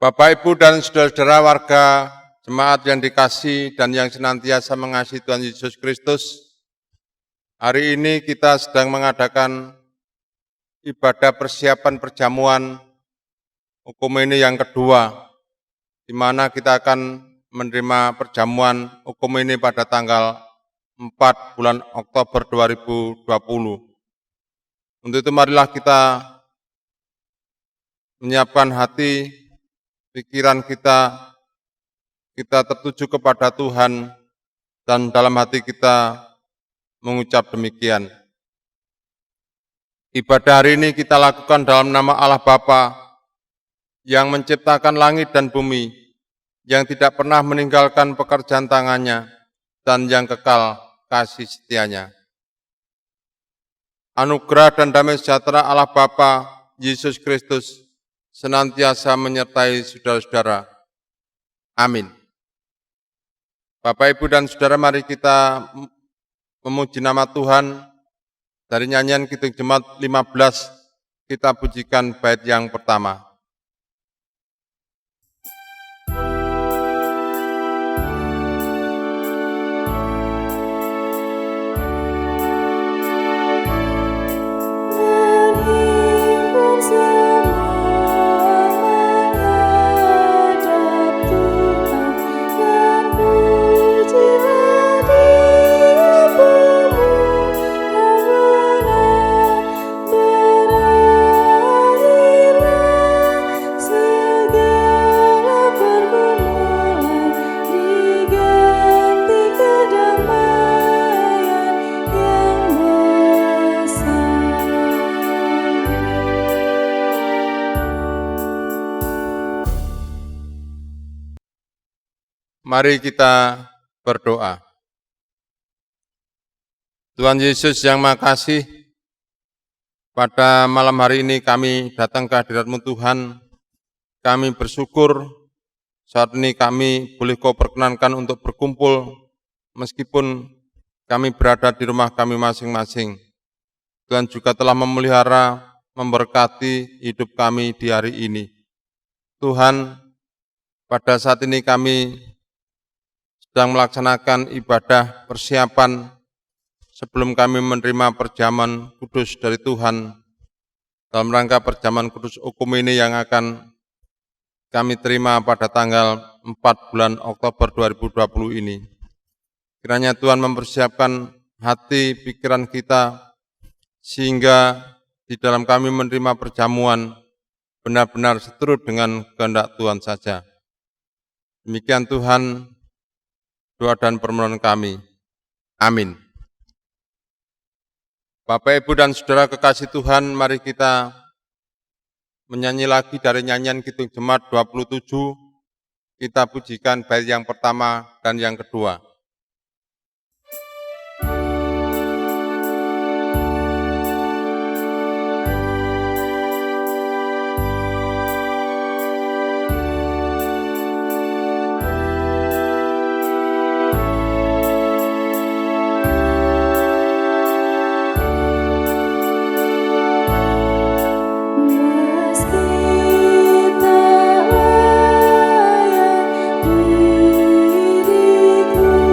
Bapak, Ibu, dan saudara-saudara warga jemaat yang dikasihi dan yang senantiasa mengasihi Tuhan Yesus Kristus, hari ini kita sedang mengadakan ibadah persiapan perjamuan Okomene yang kedua, di mana kita akan menerima perjamuan Okomene pada tanggal 4 bulan Oktober 2020. Untuk itu marilah kita menyiapkan hati, pikiran kita tertuju kepada Tuhan, dan dalam hati kita mengucap demikian. Ibadah hari ini kita lakukan dalam nama Allah Bapa yang menciptakan langit dan bumi, yang tidak pernah meninggalkan pekerjaan tangannya, dan yang kekal kasih setianya. Anugerah dan damai sejahtera Allah Bapa, Yesus Kristus, senantiasa menyertai saudara-saudara. Amin. Bapak, Ibu, dan saudara, mari kita memuji nama Tuhan. Dari nyanyian Kidung Jemaat 15, kita pujikan bait yang pertama. Mari kita berdoa. Tuhan Yesus yang Maha Kasih, pada malam hari ini kami datang ke hadirat-Mu Tuhan. Kami bersyukur saat ini kami boleh Kau perkenankan untuk berkumpul, meskipun kami berada di rumah kami masing-masing. Tuhan juga telah memelihara, memberkati hidup kami di hari ini. Tuhan, pada saat ini kami sedang melaksanakan ibadah persiapan sebelum kami menerima perjamuan kudus dari Tuhan dalam rangka perjamuan kudus Okomene yang akan kami terima pada tanggal 4 bulan Oktober 2020 ini. Kiranya Tuhan mempersiapkan hati, pikiran kita, sehingga di dalam kami menerima perjamuan benar-benar seturut dengan kehendak Tuhan saja. Demikian Tuhan, doa dan permohonan kami. Amin. Bapak, Ibu, dan saudara kekasih Tuhan, mari kita menyanyi lagi dari nyanyian Kidung Jemaat 27. Kita pujikan bait yang pertama dan yang kedua. Diriku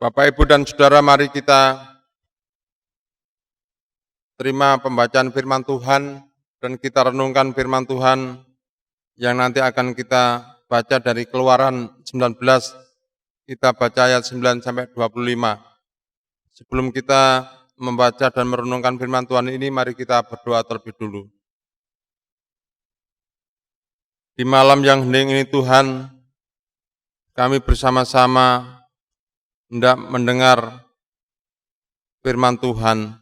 Bapak, Ibu, dan Saudara, mari kita terima pembacaan firman Tuhan dan kita renungkan firman Tuhan yang nanti akan kita baca dari Keluaran 19, kita baca ayat 9 sampai 25. Sebelum kita membaca dan merenungkan firman Tuhan ini, mari kita berdoa terlebih dulu. Di malam yang hening ini Tuhan, kami bersama-sama hendak mendengar firman Tuhan.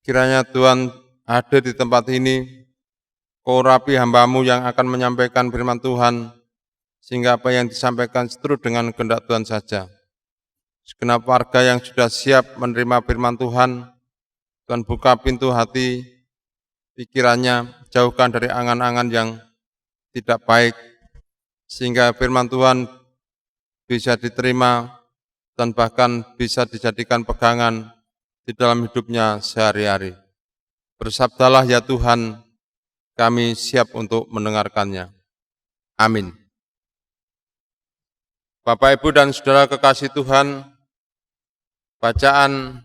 Kiranya Tuhan hadir di tempat ini, Kau urapi hamba-Mu yang akan menyampaikan firman Tuhan, sehingga apa yang disampaikan seturut dengan kehendak Tuhan saja. Segenap warga yang sudah siap menerima firman Tuhan, Tuhan buka pintu hati, pikirannya, jauhkan dari angan-angan yang tidak baik, sehingga firman Tuhan bisa diterima dan bahkan bisa dijadikan pegangan di dalam hidupnya sehari-hari. Bersabdalah ya Tuhan, kami siap untuk mendengarkannya. Amin. Bapak, Ibu, dan Saudara kekasih Tuhan, bacaan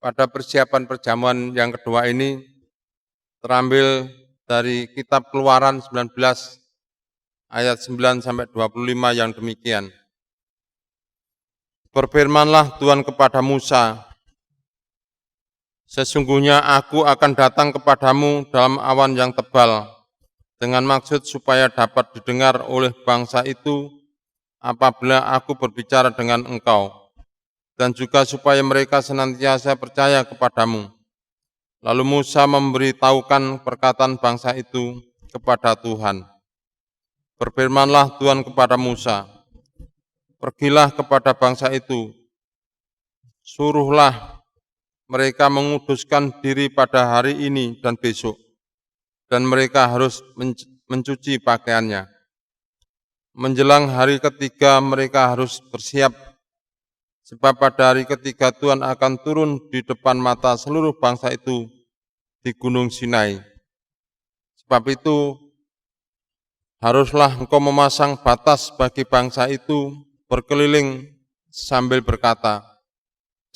pada persiapan perjamuan yang kedua ini terambil dari kitab Keluaran 19 ayat 9 sampai 25 yang demikian. Berfirmanlah Tuhan kepada Musa, sesungguhnya aku akan datang kepadamu dalam awan yang tebal, dengan maksud supaya dapat didengar oleh bangsa itu apabila aku berbicara dengan engkau, dan juga supaya mereka senantiasa percaya kepadamu. Lalu Musa memberitahukan perkataan bangsa itu kepada Tuhan. Berfirmanlah Tuhan kepada Musa, pergilah kepada bangsa itu, suruhlah mereka menguduskan diri pada hari ini dan besok, dan mereka harus mencuci pakaiannya. Menjelang hari ketiga mereka harus bersiap, sebab pada hari ketiga Tuhan akan turun di depan mata seluruh bangsa itu di Gunung Sinai. Sebab itu haruslah engkau memasang batas bagi bangsa itu berkeliling sambil berkata,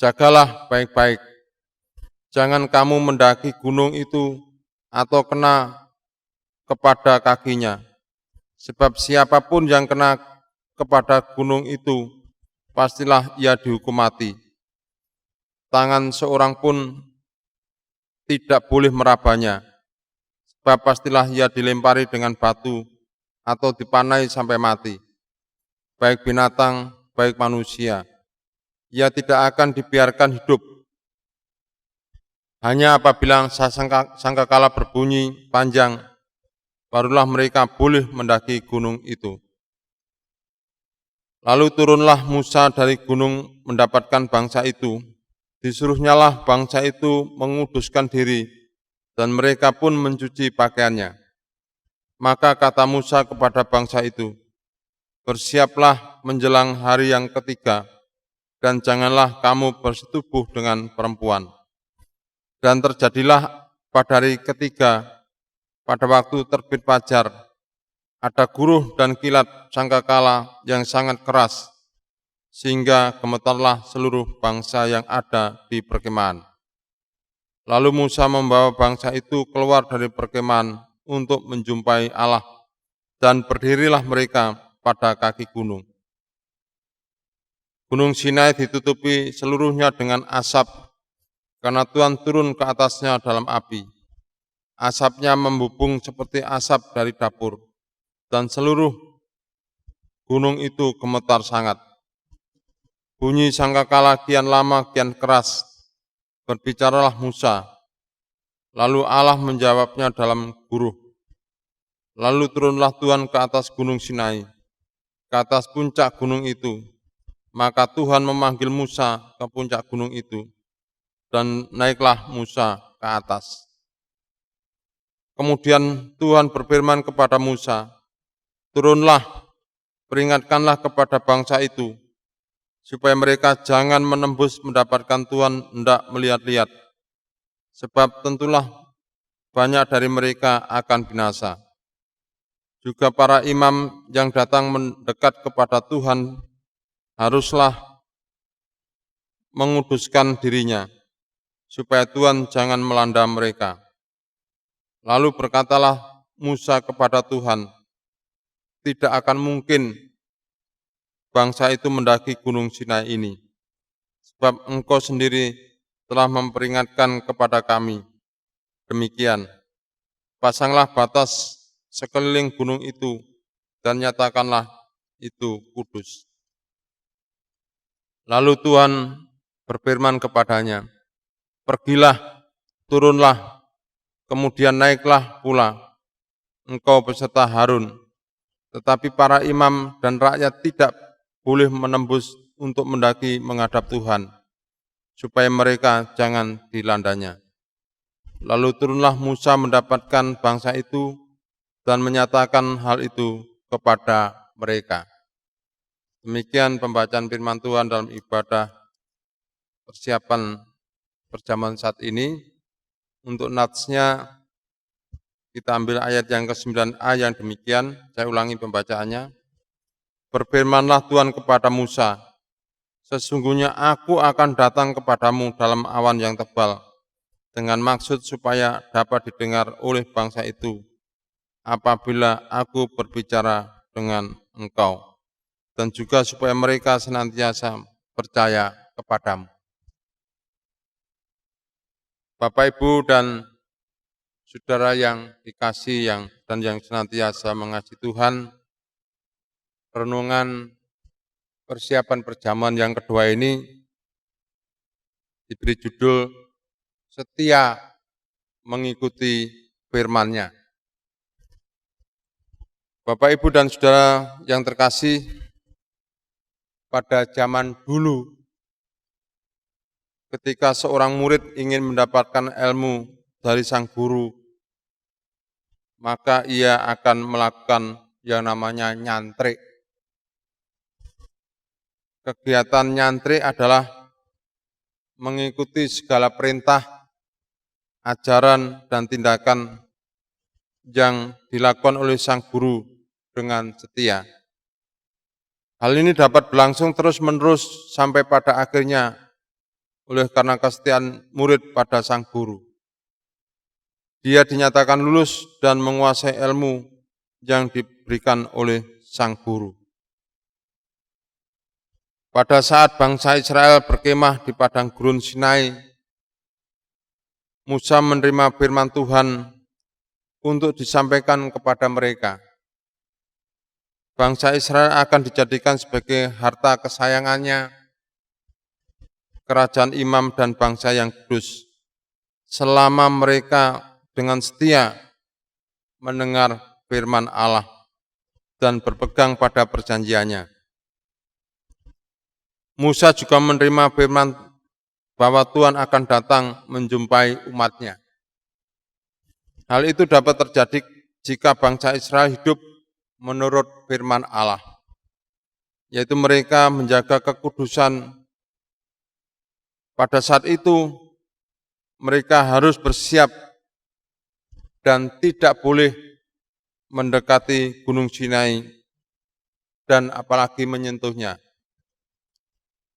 jagalah baik-baik, jangan kamu mendaki gunung itu atau kena kepada kakinya, sebab siapapun yang kena kepada gunung itu, pastilah ia dihukum mati. Tangan seorang pun tidak boleh merabanya, sebab pastilah ia dilempari dengan batu atau dipanai sampai mati. Baik binatang, baik manusia, ia tidak akan dibiarkan hidup. Hanya apabila sangkakala berbunyi panjang, barulah mereka boleh mendaki gunung itu. Lalu turunlah Musa dari gunung mendapatkan bangsa itu. Disuruhnyalah bangsa itu menguduskan diri, dan mereka pun mencuci pakaiannya. Maka kata Musa kepada bangsa itu, bersiaplah menjelang hari yang ketiga, dan janganlah kamu bersetubuh dengan perempuan. Dan terjadilah pada hari ketiga, pada waktu terbit fajar, ada guruh dan kilat sangkakala yang sangat keras, sehingga gemetarlah seluruh bangsa yang ada di perkemahan. Lalu Musa membawa bangsa itu keluar dari perkemahan untuk menjumpai Allah, dan berdirilah mereka pada kaki gunung. Gunung Sinai ditutupi seluruhnya dengan asap, karena Tuhan turun ke atasnya dalam api. Asapnya membubung seperti asap dari dapur, dan seluruh gunung itu gemetar sangat. Bunyi sangkakala kian lama kian keras, berbicaralah Musa. Lalu Allah menjawabnya dalam guruh. Lalu turunlah Tuhan ke atas gunung Sinai, ke atas puncak gunung itu. Maka Tuhan memanggil Musa ke puncak gunung itu, dan naiklah Musa ke atas. Kemudian Tuhan berfirman kepada Musa, turunlah, peringatkanlah kepada bangsa itu, supaya mereka jangan menembus mendapatkan Tuhan hendak melihat-lihat, sebab tentulah banyak dari mereka akan binasa. Juga para imam yang datang mendekat kepada Tuhan haruslah menguduskan dirinya, supaya Tuhan jangan melanda mereka. Lalu berkatalah Musa kepada Tuhan, tidak akan mungkin bangsa itu mendaki gunung Sinai ini, sebab engkau sendiri telah memperingatkan kepada kami. Demikian, pasanglah batas sekeliling gunung itu dan nyatakanlah itu kudus. Lalu Tuhan berfirman kepadanya, pergilah, turunlah, kemudian naiklah pula, engkau beserta Harun, tetapi para imam dan rakyat tidak boleh menembus untuk mendaki menghadap Tuhan, supaya mereka jangan dilandanya. Lalu turunlah Musa mendapatkan bangsa itu dan menyatakan hal itu kepada mereka. Demikian pembacaan firman Tuhan dalam ibadah persiapan perjamuan saat ini. Untuk natsnya kita ambil ayat yang ke-9a yang demikian, saya ulangi pembacaannya. Berfirmanlah Tuhan kepada Musa, sesungguhnya aku akan datang kepadamu dalam awan yang tebal, dengan maksud supaya dapat didengar oleh bangsa itu, apabila aku berbicara dengan engkau, dan juga supaya mereka senantiasa percaya kepadamu. Bapak, Ibu, dan saudara yang dikasihi dan yang senantiasa mengasihi Tuhan, renungan persiapan perjamuan yang kedua ini diberi judul Setia Mengikuti Firman-Nya. Bapak, Ibu, dan saudara yang terkasih, pada zaman dulu ketika seorang murid ingin mendapatkan ilmu dari sang guru, maka ia akan melakukan yang namanya nyantrik. Kegiatan nyantrik adalah mengikuti segala perintah, ajaran, dan tindakan yang dilakukan oleh sang guru dengan setia. Hal ini dapat berlangsung terus-menerus sampai pada akhirnya oleh karena kesetiaan murid pada sang guru. Dia dinyatakan lulus dan menguasai ilmu yang diberikan oleh sang guru. Pada saat bangsa Israel berkemah di padang gurun Sinai, Musa menerima firman Tuhan untuk disampaikan kepada mereka. Bangsa Israel akan dijadikan sebagai harta kesayangannya, kerajaan imam dan bangsa yang kudus, selama mereka dengan setia mendengar firman Allah dan berpegang pada perjanjiannya. Musa juga menerima firman bahwa Tuhan akan datang menjumpai umatnya. Hal itu dapat terjadi jika bangsa Israel hidup menurut firman Allah, yaitu mereka menjaga kekudusan. Pada saat itu, mereka harus bersiap dan tidak boleh mendekati Gunung Sinai dan apalagi menyentuhnya,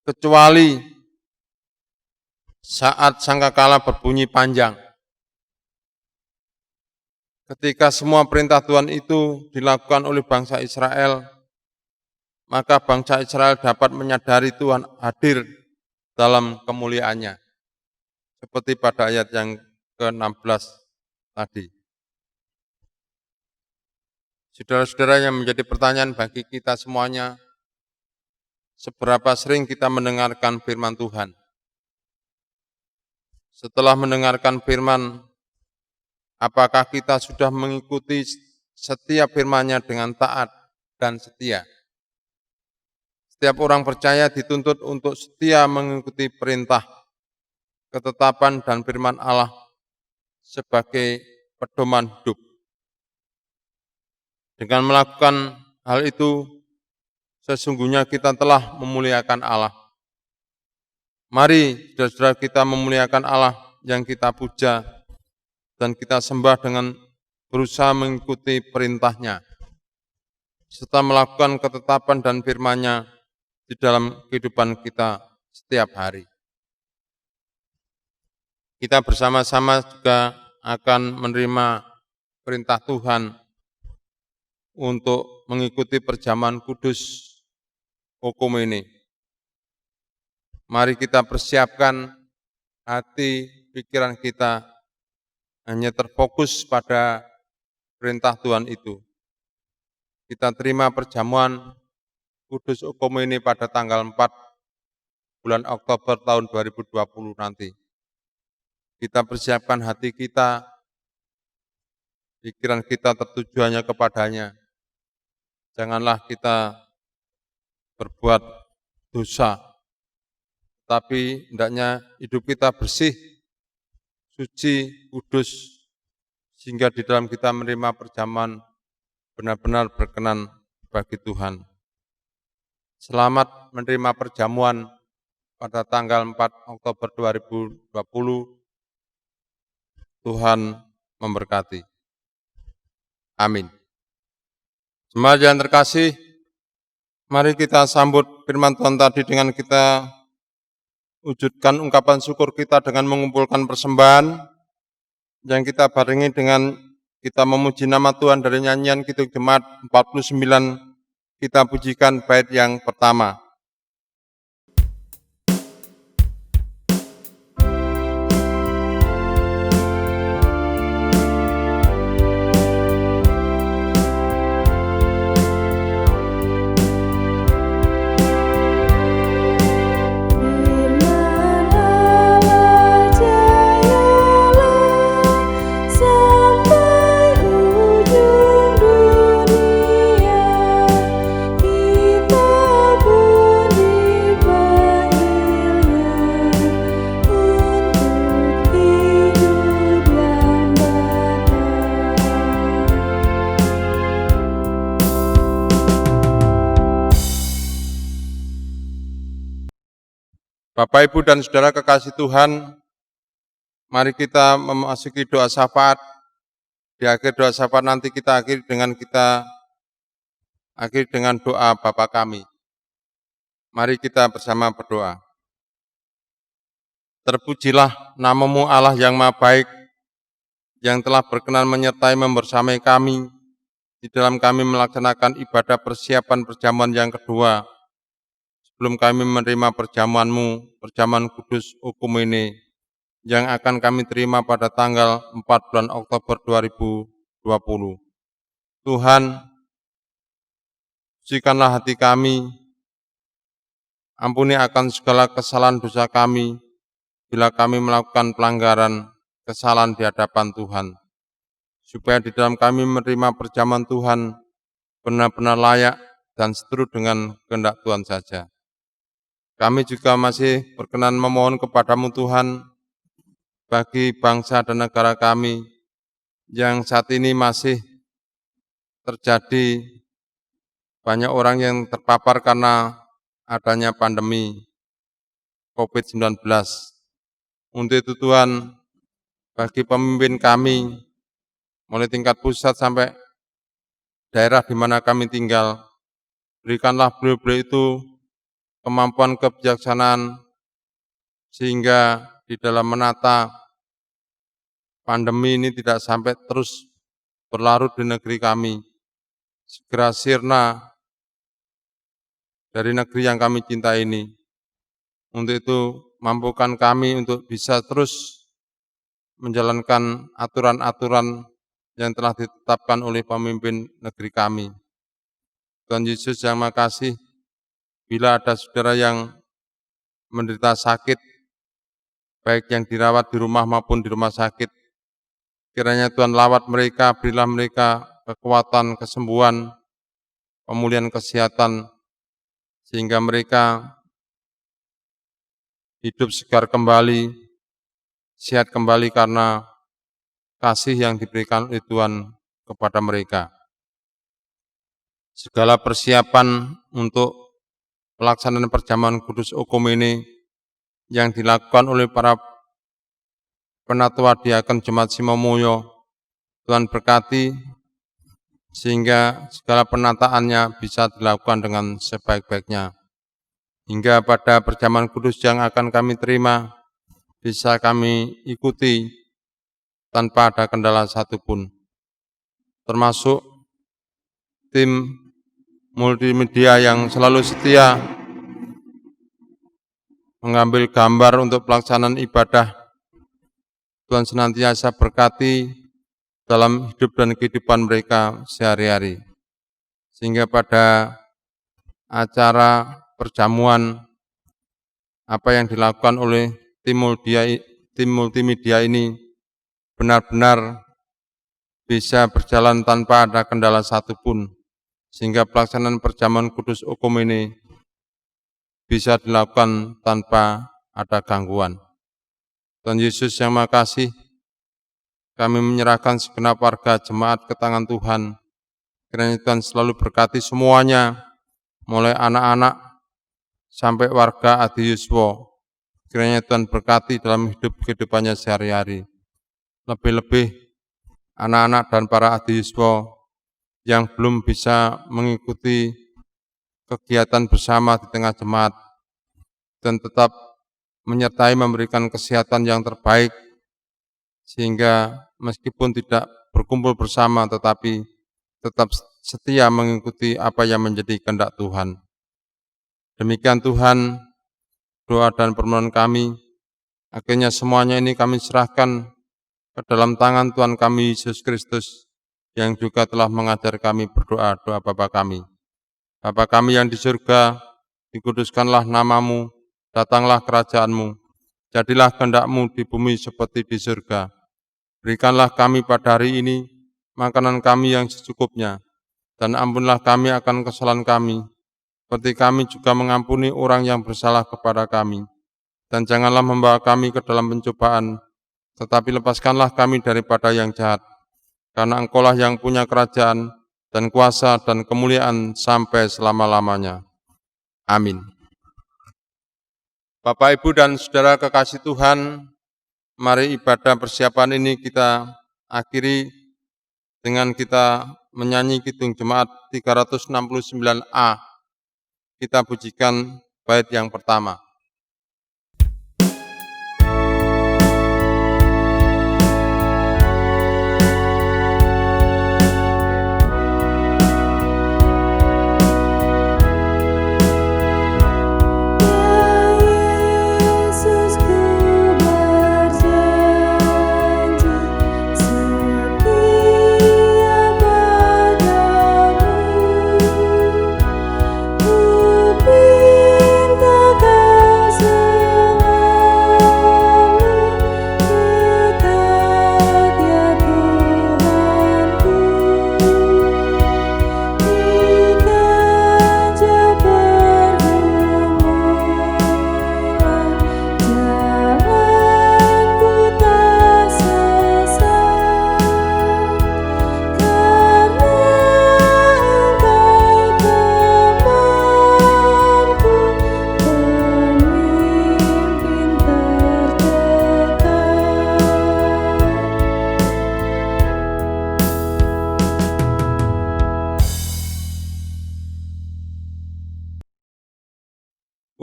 kecuali saat sangkakala berbunyi panjang. Ketika semua perintah Tuhan itu dilakukan oleh bangsa Israel, maka bangsa Israel dapat menyadari Tuhan hadir dalam kemuliaannya, seperti pada ayat yang ke-16 tadi. Saudara-saudara, yang menjadi pertanyaan bagi kita semuanya, seberapa sering kita mendengarkan firman Tuhan? Setelah mendengarkan firman, apakah kita sudah mengikuti setiap firman-Nya dengan taat dan setia? Setiap orang percaya dituntut untuk setia mengikuti perintah, ketetapan, dan firman Allah sebagai pedoman hidup. Dengan melakukan hal itu, sesungguhnya kita telah memuliakan Allah. Mari, saudara-saudara, kita memuliakan Allah yang kita puja dan kita sembah dengan berusaha mengikuti perintah-Nya, serta melakukan ketetapan dan firman-Nya di dalam kehidupan kita setiap hari. kita bersama-sama juga akan menerima perintah Tuhan untuk mengikuti perjamuan kudus hukum ini. Mari kita persiapkan hati, pikiran kita hanya terfokus pada perintah Tuhan itu. Kita terima perjamuan kudus hukum ini pada tanggal 4 bulan Oktober tahun 2020 nanti. Kita persiapkan hati kita, pikiran kita tertuju hanya kepadanya. Janganlah kita berbuat dosa, tapi hendaknya hidup kita bersih, suci, kudus, sehingga di dalam kita menerima perjamuan benar-benar berkenan bagi Tuhan. Selamat menerima perjamuan pada tanggal 4 Oktober 2020. Tuhan memberkati. Amin. Jemaat yang terkasih, mari kita sambut firman Tuhan tadi dengan kita wujudkan ungkapan syukur kita dengan mengumpulkan persembahan yang kita barengi dengan kita memuji nama Tuhan dari nyanyian Kidung Jemaat 49, kita pujikan bait yang pertama. Bapak, Ibu, dan Saudara kekasih Tuhan, mari kita memasuki doa syafaat. Di akhir doa syafaat nanti kita akhiri dengan doa Bapa kami. Mari kita bersama berdoa. Terpujilah nama-Mu Allah yang Maha Baik, yang telah berkenan menyertai membersamai kami di dalam kami melaksanakan ibadah persiapan perjamuan yang kedua, sebelum kami menerima perjamuan-Mu, perjamuan kudus hukum ini, yang akan kami terima pada tanggal 4 bulan Oktober 2020. Tuhan, sucikanlah hati kami, ampuni akan segala kesalahan dosa kami, bila kami melakukan pelanggaran kesalahan di hadapan Tuhan, supaya di dalam kami menerima perjamuan Tuhan benar-benar layak dan seturut dengan kehendak Tuhan saja. Kami juga masih berkenan memohon kepadamu Tuhan, bagi bangsa dan negara kami yang saat ini masih terjadi banyak orang yang terpapar karena adanya pandemi COVID-19. Untuk itu Tuhan, bagi pemimpin kami, mulai tingkat pusat sampai daerah di mana kami tinggal, berikanlah beliau-beliau itu kemampuan kebijaksanaan, sehingga di dalam menata pandemi ini tidak sampai terus berlarut di negeri kami, segera sirna dari negeri yang kami cintai ini. Untuk itu, mampukan kami untuk bisa terus menjalankan aturan-aturan yang telah ditetapkan oleh pemimpin negeri kami. Tuhan Yesus yang makasih, bila ada saudara yang menderita sakit, baik yang dirawat di rumah maupun di rumah sakit, kiranya Tuhan lawat mereka, berilah mereka kekuatan, kesembuhan, pemulihan kesehatan, sehingga mereka hidup segar kembali, sehat kembali karena kasih yang diberikan oleh Tuhan kepada mereka. Segala persiapan untuk pelaksanaan perjamuan kudus hukum ini yang dilakukan oleh para penatua diakon Jemaat Simomoyo, Tuhan berkati sehingga segala penataannya bisa dilakukan dengan sebaik-baiknya. Hingga pada perjamuan kudus yang akan kami terima bisa kami ikuti tanpa ada kendala satupun, termasuk tim multimedia yang selalu setia mengambil gambar untuk pelaksanaan ibadah. Tuhan senantiasa berkati dalam hidup dan kehidupan mereka sehari-hari. Sehingga pada acara perjamuan apa yang dilakukan oleh tim multimedia ini benar-benar bisa berjalan tanpa ada kendala satupun, sehingga pelaksanaan perjamuan Kudus Ukum ini bisa dilakukan tanpa ada gangguan. Tuhan Yesus yang Makasih, kami menyerahkan segenap warga jemaat ke tangan Tuhan. Kiranya Tuhan selalu berkati semuanya, mulai anak-anak sampai warga Adi Yuswo. Kiranya Tuhan berkati dalam kehidupannya sehari-hari. Lebih-lebih anak-anak dan para Adi Yuswo yang belum bisa mengikuti kegiatan bersama di tengah jemaat, dan tetap menyertai memberikan kesehatan yang terbaik, sehingga meskipun tidak berkumpul bersama tetapi tetap setia mengikuti apa yang menjadi kehendak Tuhan. Demikian Tuhan, doa dan permohonan kami, akhirnya semuanya ini kami serahkan ke dalam tangan Tuhan kami Yesus Kristus, yang juga telah mengajar kami berdoa, doa Bapa kami. Bapa kami yang di surga, dikuduskanlah namamu, datanglah kerajaan-Mu, jadilah kehendak-Mu di bumi seperti di surga. Berikanlah kami pada hari ini makanan kami yang secukupnya, dan ampunlah kami akan kesalahan kami, seperti kami juga mengampuni orang yang bersalah kepada kami. Dan janganlah membawa kami ke dalam pencobaan, tetapi lepaskanlah kami daripada yang jahat. Karena Engkau-lah yang punya kerajaan, dan kuasa, dan kemuliaan sampai selama-lamanya. Amin. Bapak, Ibu, dan Saudara kekasih Tuhan, mari ibadah persiapan ini kita akhiri dengan kita menyanyi Kidung Jemaat 369A. Kita pujikan bait yang pertama.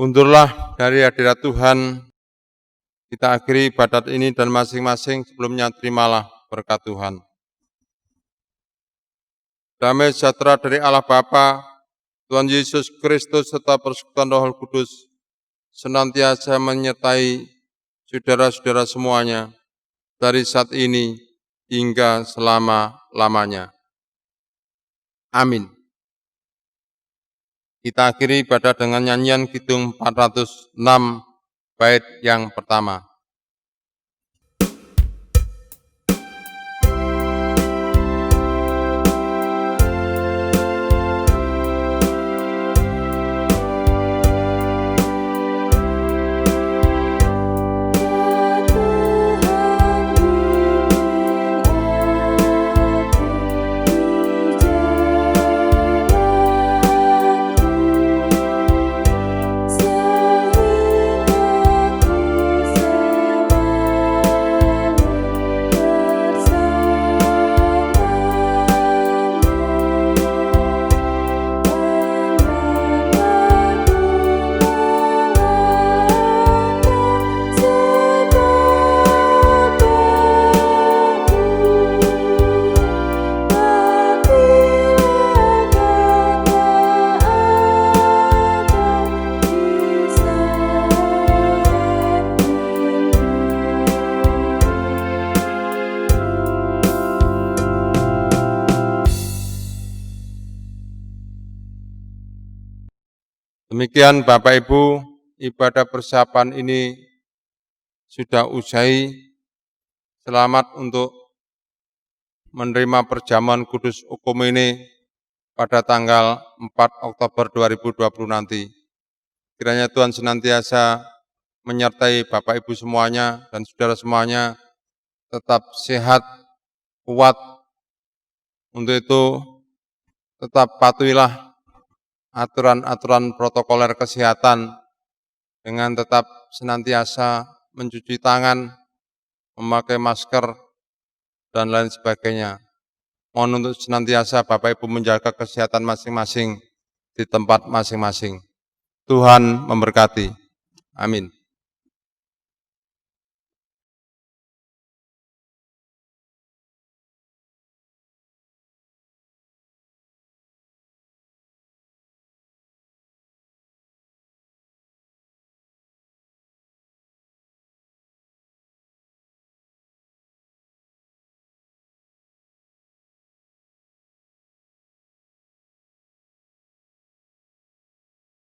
Undurlah dari hadirat Tuhan, kita akhiri ibadat ini dan masing-masing sebelumnya terimalah berkat Tuhan. Damai sejahtera dari Allah Bapa, Tuhan Yesus Kristus serta persekutuan Roh Kudus senantiasa menyertai saudara-saudara semuanya dari saat ini hingga selama-lamanya. Amin. Kita akhiri ibadah dengan nyanyian Kidung 406 bait yang pertama. Sehingga ku Demikian Bapak Ibu, ibadah persiapan ini sudah usai. Selamat untuk menerima perjamuan kudus Okomene pada tanggal 4 Oktober 2020 nanti. Kiranya Tuhan senantiasa menyertai Bapak Ibu semuanya dan saudara semuanya tetap sehat, kuat. Untuk itu tetap patuhilah aturan-aturan protokoler kesehatan dengan tetap senantiasa mencuci tangan, memakai masker, dan lain sebagainya. Mohon untuk senantiasa Bapak Ibu menjaga kesehatan masing-masing di tempat masing-masing. Tuhan memberkati. Amin.